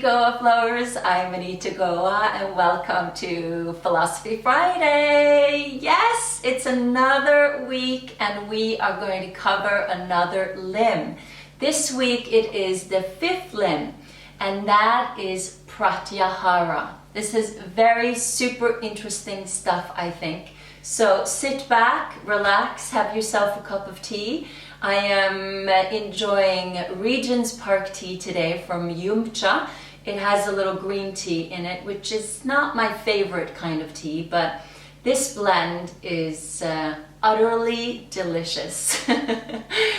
Goa Flowers. I'm Anita Goa and welcome to Philosophy Friday. Yes, it's another week and we are going to cover another limb. This week it is the fifth limb and that is Pratyahara. This is very super interesting stuff, I think. So sit back, relax, have yourself a cup of tea. I am enjoying Regent's Park tea today from Yumcha. It has a little green tea in it, which is not my favorite kind of tea, but this blend is utterly delicious.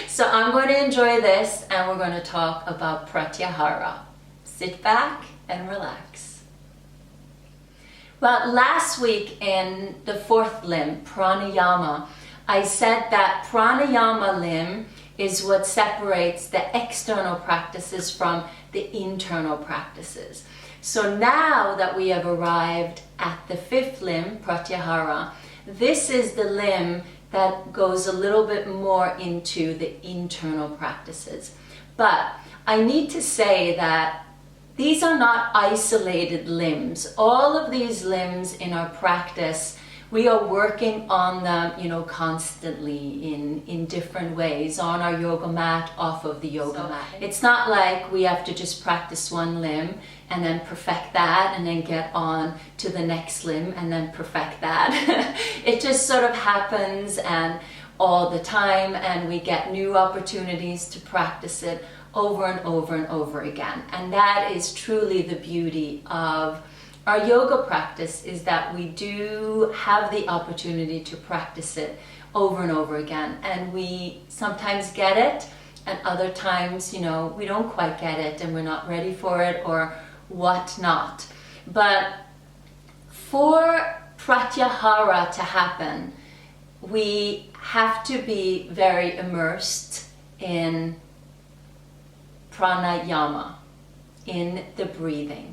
So I'm going to enjoy this and we're going to talk about Pratyahara. Sit back and relax. Well, last week in the fourth limb, Pranayama, I said that Pranayama limb is what separates the external practices from the internal practices. So now that we have arrived at the fifth limb, Pratyahara, this is the limb that goes a little bit more into the internal practices. But I need to say that these are not isolated limbs. All of these limbs in our practice, we are working on them, constantly in different ways, on our yoga mat, off of the yoga mat. It's not like we have to just practice one limb and then perfect that and then get on to the next limb and then perfect that. It just sort of happens and all the time, and we get new opportunities to practice it over and over and over again. And that is truly the beauty of our yoga practice, is that we do have the opportunity to practice it over and over again. And we sometimes get it, and other times, we don't quite get it and we're not ready for it or whatnot. But for Pratyahara to happen, we have to be very immersed in pranayama, in the breathing.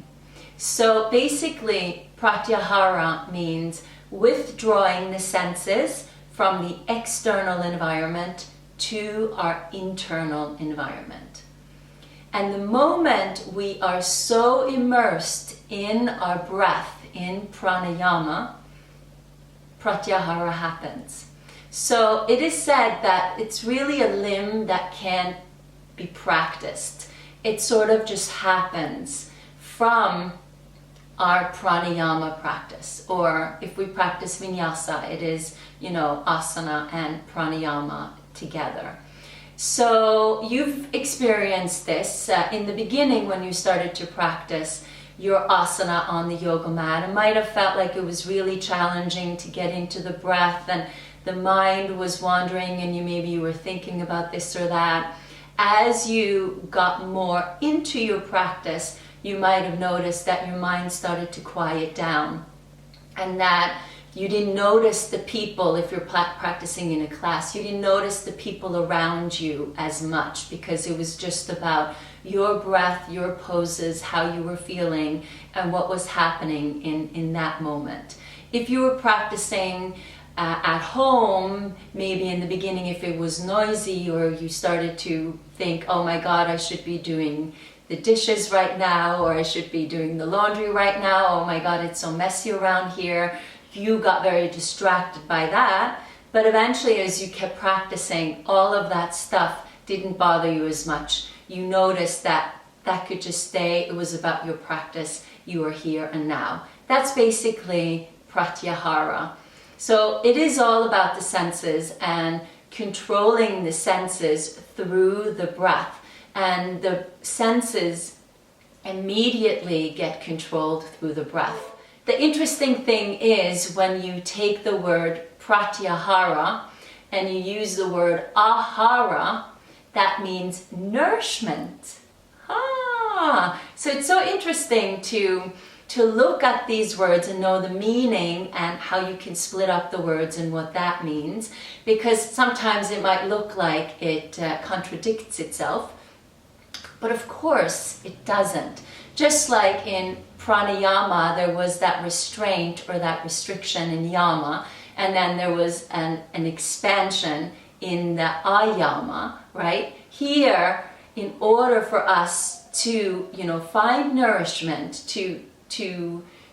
So basically, Pratyahara means withdrawing the senses from the external environment to our internal environment. And the moment we are so immersed in our breath, in pranayama, Pratyahara happens. So it is said that it's really a limb that can't be practiced. It sort of just happens from our pranayama practice, or if we practice vinyasa, it is, asana and pranayama together. So you've experienced this in the beginning when you started to practice your asana on the yoga mat. It might have felt like it was really challenging to get into the breath and the mind was wandering and maybe you were thinking about this or that. As you got more into your practice, you might have noticed that your mind started to quiet down and that you didn't notice the people. If you're practicing in a class, you didn't notice the people around you as much because it was just about your breath, your poses, how you were feeling and what was happening in that moment. If you were practicing at home, maybe in the beginning if it was noisy or you started to think, oh my God, I should be doing the dishes right now, or I should be doing the laundry right now, oh my God, it's so messy around here. You got very distracted by that, but eventually as you kept practicing, all of that stuff didn't bother you as much. You noticed that that could just stay. It was about your practice. You were here and now. That's basically Pratyahara. So it is all about the senses and controlling the senses through the breath. And the senses immediately get controlled through the breath. The interesting thing is when you take the word Pratyahara and you use the word ahara, that means nourishment. So it's so interesting to look at these words and know the meaning and how you can split up the words and what that means, because sometimes it might look like it contradicts itself. But of course it doesn't. Just like in pranayama, there was that restraint or that restriction in yama, and then there was an expansion in the ayama, right? Here, in order for us to, find nourishment, to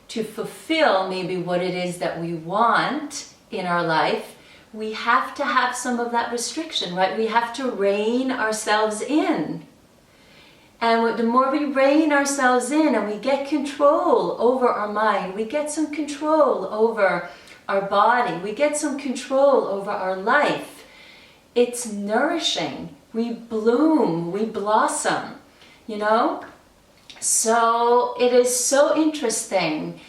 fulfill maybe what it is that we want in our life, we have to have some of that restriction, right? We have to rein ourselves in. And the more we rein ourselves in and we get control over our mind, we get some control over our body, we get some control over our life, it's nourishing. We bloom, we blossom, So it is so interesting.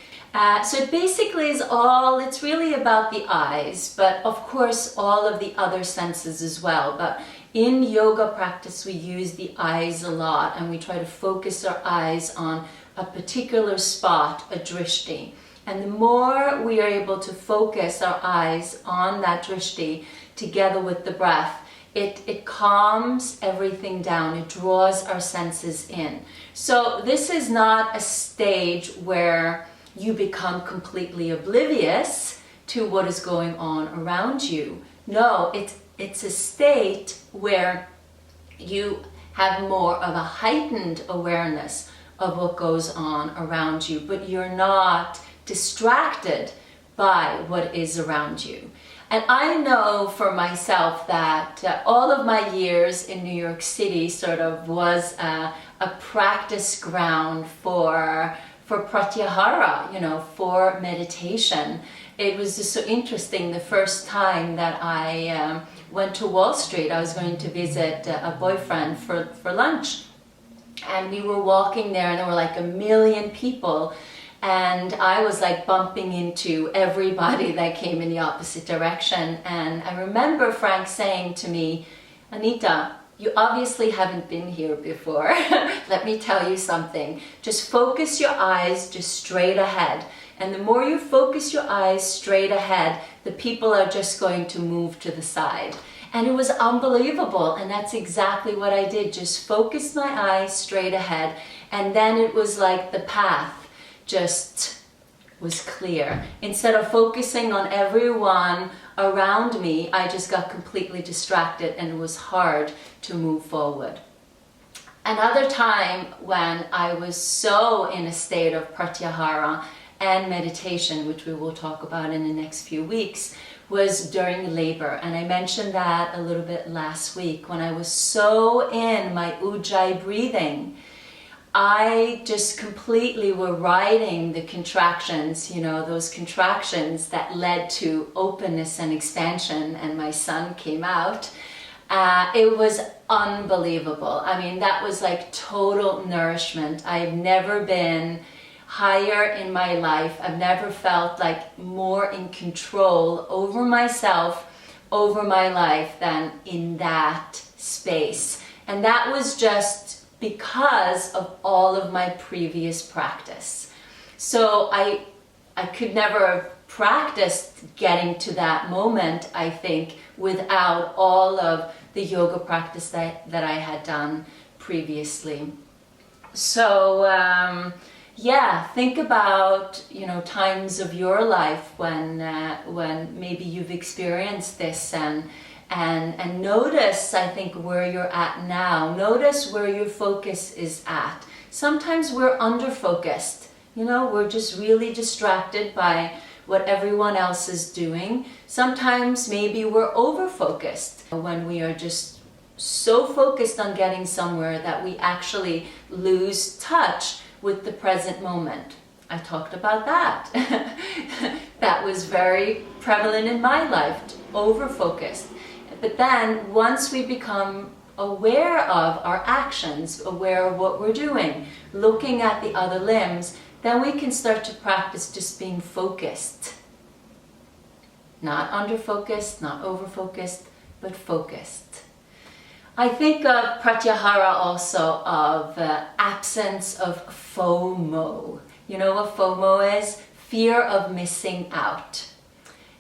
So it basically is it's really about the eyes, but of course all of the other senses as well. But in yoga practice, we use the eyes a lot, and we try to focus our eyes on a particular spot, a drishti. And the more we are able to focus our eyes on that drishti together with the breath, it calms everything down, it draws our senses in. So this is not a stage where you become completely oblivious to what is going on around you. No, it's a state where you have more of a heightened awareness of what goes on around you, but you're not distracted by what is around you. And I know for myself that all of my years in New York City sort of was a practice ground for pratyahara, for meditation. It was just so interesting the first time that I went to Wall Street. I was going to visit a boyfriend for lunch. And we were walking there and there were like 1 million people. And I was like bumping into everybody that came in the opposite direction. And I remember Frank saying to me, "Anita, you obviously haven't been here before. Let me tell you something. Just focus your eyes just straight ahead. And the more you focus your eyes straight ahead, the people are just going to move to the side." And it was unbelievable. And that's exactly what I did. Just focused my eyes straight ahead. And then it was like the path just was clear. Instead of focusing on everyone around me, I just got completely distracted and it was hard to move forward. Another time when I was so in a state of pratyahara and meditation, which we will talk about in the next few weeks, was during labor. And I mentioned that a little bit last week when I was so in my ujjayi breathing. I just completely were riding the contractions, those contractions that led to openness and expansion, and my son came out. It was unbelievable. I mean, that was like total nourishment. I've never been higher in my life. I've never felt like more in control over myself, over my life than in that space. And that was just because of all of my previous practice. So I could never have practiced getting to that moment, I think, without all of the yoga practice that I had done previously. So think about times of your life when maybe you've experienced this, and notice, I think, where you're at now. Notice where your focus is at. Sometimes we're under-focused. We're just really distracted by what everyone else is doing. Sometimes maybe we're over-focused when we are just so focused on getting somewhere that we actually lose touch with the present moment. I talked about that. That was very prevalent in my life, over-focused. But then once we become aware of our actions, aware of what we're doing, looking at the other limbs, then we can start to practice just being focused. Not under-focused, not over-focused, but focused. I think of pratyahara also of absence of FOMO. You know what FOMO is? Fear of missing out.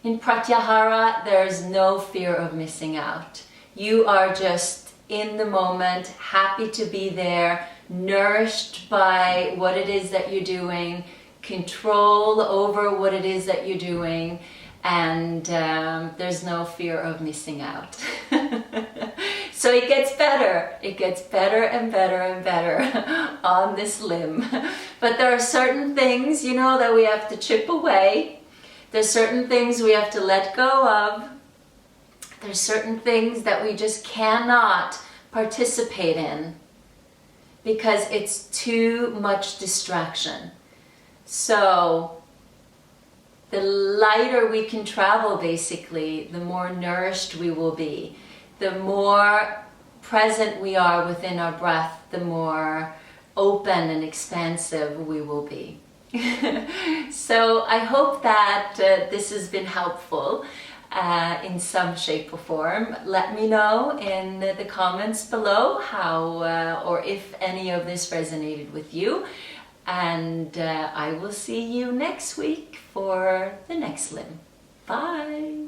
In pratyahara, there's no fear of missing out. You are just in the moment, happy to be there, nourished by what it is that you're doing, control over what it is that you're doing, and there's no fear of missing out. So it gets better. It gets better and better and better on this limb. But there are certain things, you know, that we have to chip away. There's certain things we have to let go of. There's certain things that we just cannot participate in because it's too much distraction. So the lighter we can travel, basically, the more nourished we will be. The more present we are within our breath, the more open and expansive we will be. So I hope that this has been helpful in some shape or form. Let me know in the comments below how or if any of this resonated with you. And I will see you next week for the next limb. Bye!